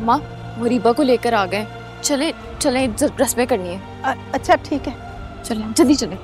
माँ वो रीबा को लेकर आ गए, चले चले रस्में करनी है। अच्छा ठीक है, चले जल्दी चले।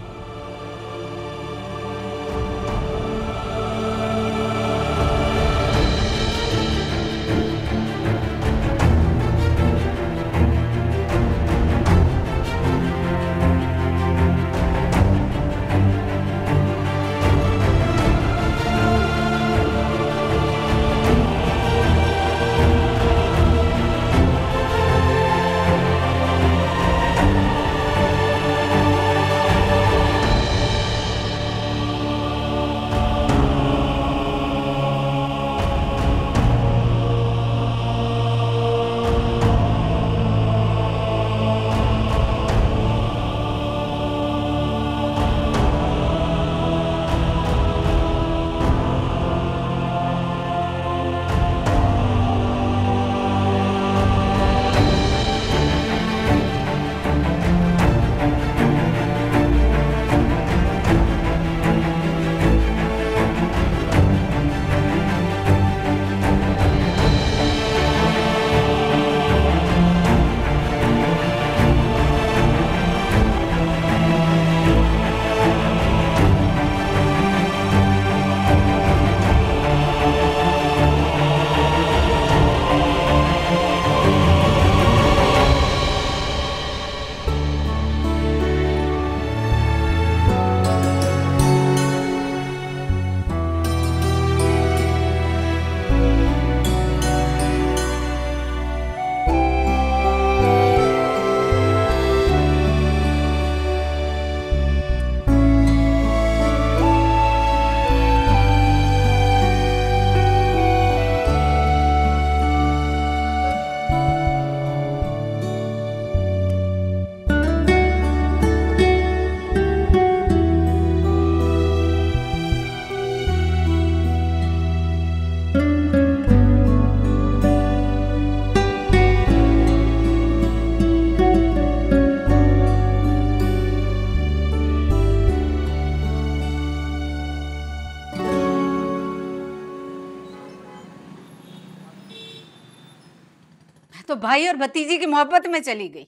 तो भाई और भतीजी की मोहब्बत में चली गई।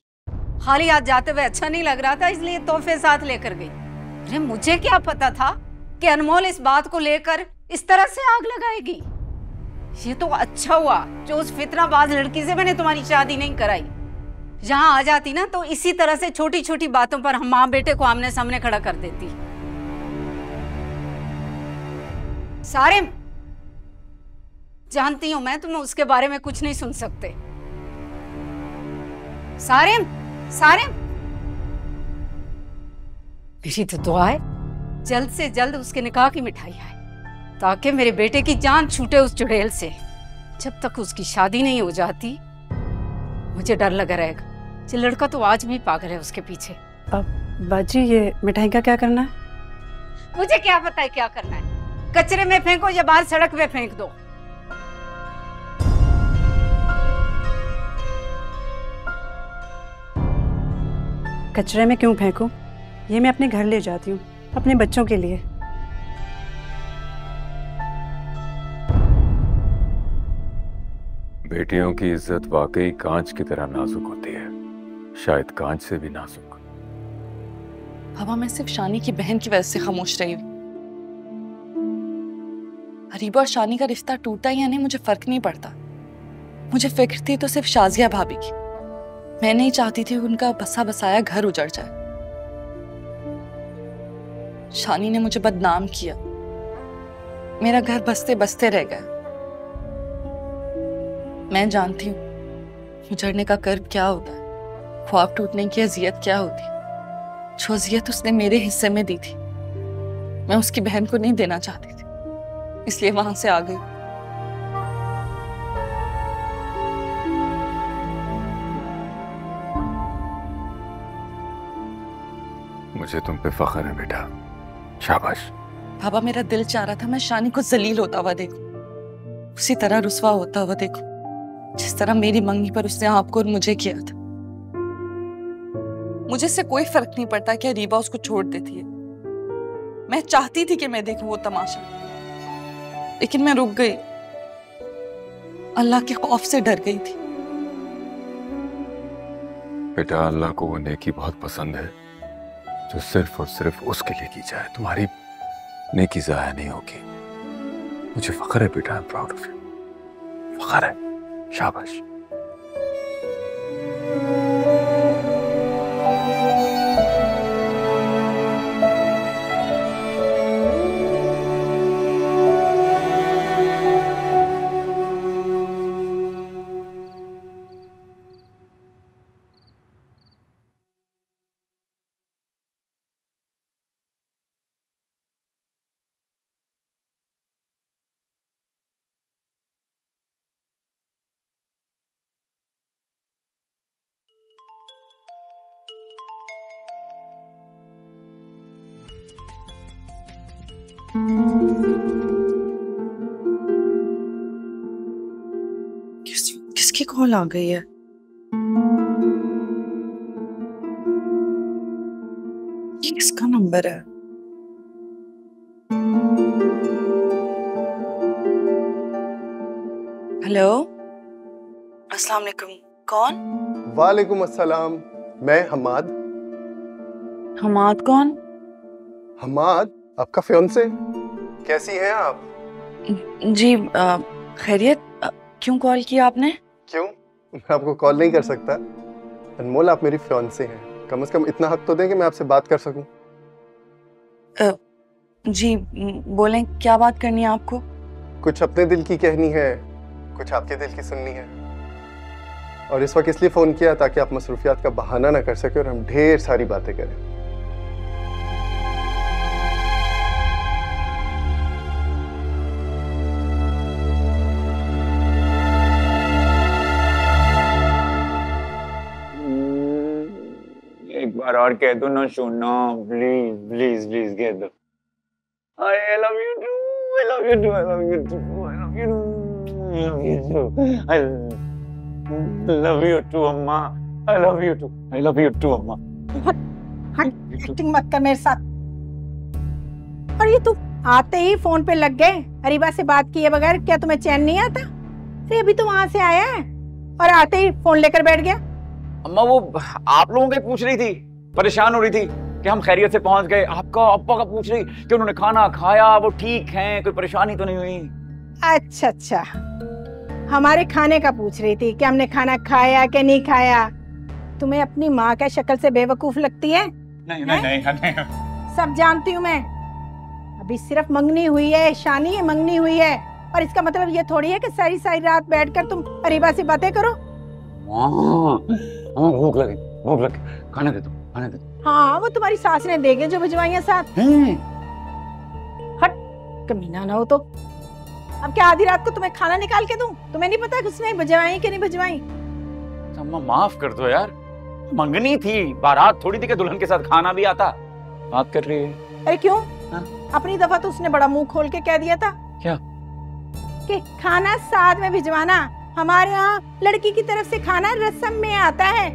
खाली हाथ जाते हुए अच्छा नहीं लग रहा था, इसलिए तोहफे साथ लेकर गई। अरे मुझे क्या पता था कि अनमोल इस बात को लेकर इस तरह से आग लगाएगी। ये तो अच्छा हुआ जो उस फितनाबाज लड़की से मैंने तुम्हारी शादी नहीं कराई। जहां आ जाती ना तो इसी तरह से छोटी छोटी बातों पर हम माँ बेटे को आमने सामने खड़ा कर देती। सारिम, जानती हूं मैं तुम उसके बारे में कुछ नहीं सुन सकते। सारिम, सारिम, मेरी तो दुआ है जल्द से जल्द उसके निकाह की मिठाई आए ताकि मेरे बेटे की जान छूटे उस चुड़ैल से। जब तक उसकी शादी नहीं हो जाती मुझे डर लगा रहेगा। ये लड़का तो आज भी पागल है उसके पीछे। अब बाजी ये मिठाई का क्या करना है? मुझे क्या पता है क्या करना है। कचरे में फेंको या बाहर सड़क पे फेंक दो। कचरे में क्यों फेंकूं? ये मैं अपने घर ले जाती हूँ, अपने बच्चों के लिए। बेटियों की इज्जत वाकई कांच की तरह नाजुक होती है, शायद कांच से भी नाजुक। हवा मैं सिर्फ शानी की बहन की वजह से खामोश रही हूँ। हरीबा और शानी का रिश्ता टूटा या नहीं मुझे फर्क नहीं पड़ता। मुझे फिक्र थी तो सिर्फ शाजिया भाभी की। मैं नहीं चाहती थी उनका बसा बसाया घर उजड़ जाए। शानी ने मुझे बदनाम किया, मेरा घर बसते बसते रह गया। मैं जानती हूँ उजड़ने का कर्ब क्या होता है, ख्वाब टूटने की अजियत क्या होती है। जो अजियत उसने मेरे हिस्से में दी थी मैं उसकी बहन को नहीं देना चाहती थी, इसलिए वहां से आ गई। मुझे तुम पे फख्र है बेटा, शाबाश। बाबा मेरा दिल चाह रहा था मैं शानी को जलील होता हुआ देखूं, उसी तरह रुसवा होता हुआ देखूं जिस तरह मेरी मंगनी पर उसने आपको और मुझे किया था। मुझे इससे कोई फर्क नहीं पड़ता कि रीबा उसको छोड़ देती है। मैं चाहती थी कि मैं देखूं वो तमाशा, लेकिन मैं रुक गई। अल्लाह के खौफ से डर गई थी। बेटा, अल्लाह को वो नेकी बहुत पसंद है जो सिर्फ और सिर्फ उसके लिए की जाए। तुम्हारी नेकी ज़ाया नहीं होगी। मुझे फख्र है बेटा, I am proud of you. फख्र है, शाबाश। किसकी कॉल आ गई है? ये किसका नंबर है? हेलो, अस्सलाम वालेकुम। कौन? वालेकुम अस्सलाम, मैं हमाद। हमाद कौन? हमाद आपका फियांसे। कैसी हैं आप? जी खैरियत। क्यों कॉल किया आपने? क्यों? मैं आपको कॉल नहीं कर सकता। अनमोल, आप मेरी फियांसे हैं, कम से कम इतना हक तो दें कि मैं आपसे बात कर सकूं। जी बोलें, क्या बात करनी है आपको? कुछ अपने दिल की कहनी है, कुछ आपके दिल की सुननी है। और इस वक्त इसलिए फोन किया ताकि आप मसरूफियात का बहाना ना कर सके और हम ढेर सारी बातें करें। एक बार और कह दो ना सोना, प्लीज प्लीज प्लीज कह दो। I love you too, I love you too, I love you too, I love you too, I love you too, I love you too अम्मा, I love you too, I love you too अम्मा। Acting मत कर मेरे साथ। और ये तू आते ही फोन पे लग गए, अरीबा से बात किए बगैर। क्या तुम्हें चैन नहीं आता? अरे अभी तो वहां से आया है और आते ही फोन लेकर बैठ गया। अम्मा वो आप लोगों के पूछ रही थी, परेशान हो रही थी कि हम खैरियत से पहुंच गए। आपका अब्बा का पूछ रही कि उन्होंने खाना खाया, वो ठीक हैं, कोई परेशानी तो नहीं हुई। अच्छा अच्छा, हमारे खाने का पूछ रही थी कि हमने खाना खाया कि नहीं खाया। तुम्हें अपनी माँ का शक्ल से बेवकूफ लगती है? नहीं नहीं नहीं, सब जानती हूँ मैं। अभी सिर्फ मंगनी हुई है, शानी है, मंगनी हुई है। और इसका मतलब ये थोड़ी है कि सारी सारी रात बैठकर तुम अरीबा से बातें करो। भूख लगी, खाने दे दो, खाने दे दो। हाँ, वो तुम्हारी सास ने देगे जो भिजवाई साथ। हट, कमीना ना हो तो। अब क्या आधी रात को तुम्हें खाना निकाल के दूं? तुम्हें नहीं पता कि उसने भिजवाई कि नहीं भिजवाई? अम्मा माफ कर दो यार, मंगनी थी, बारात थोड़ी थी कि दुल्हन के साथ खाना भी आता। बात कर रही है। अरे क्यों? हाँ? अपनी दफा तो उसने बड़ा मुंह खोल के कह दिया था। क्या? कि खाना साथ में भिजवाना हमारे यहाँ लड़की की तरफ से खाना रस्म में आता है,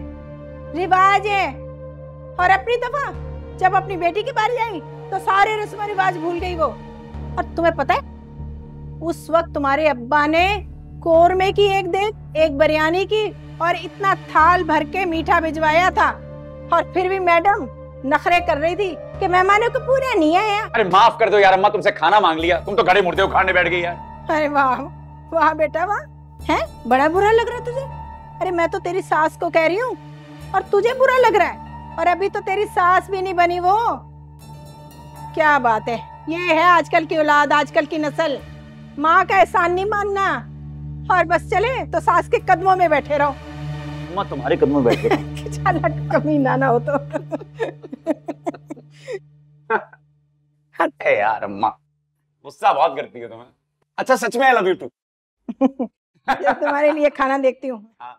रिवाज है। और अपनी दफा जब अपनी बेटी की बारी आई तो सारे रस्म रिवाज भूल गई वो। और तुम्हें पता है उस वक्त तुम्हारे अब्बा ने कोरमे की एक देग, एक बिरयानी की और इतना थाल भर के मीठा भिजवाया था। और फिर भी मैडम नखरे कर रही थी कि मेहमानों को पूरा नहीं आया। अरे माफ कर दो यार अम्मा, तुमसे खाना मांग लिया, तुम तो गड़े मुर्दे उखाड़ने बैठ गई यार। अरे वाह वाह बेटा वाह, है बड़ा बुरा लग रहा है तुझे? अरे मैं तो तेरी सास को कह रही हूँ और तुझे बुरा लग रहा है। और अभी तो तेरी सास भी नहीं बनी वो। क्या बात है, ये है आजकल की औलाद, आजकल की नस्ल। माँ का एहसान नहीं मानना और बस चले तो सास के कदमों में बैठे रहो। अम्मा तुम्हारे कदमों में बैठ गई। चल कमीना ना हो तो। अरे यार अम्मा, गुस्सा बहुत करती हो तुम्हें। अच्छा सच में आई लव यू टू। तुम्हारे लिए खाना देखती हूँ। हाँ।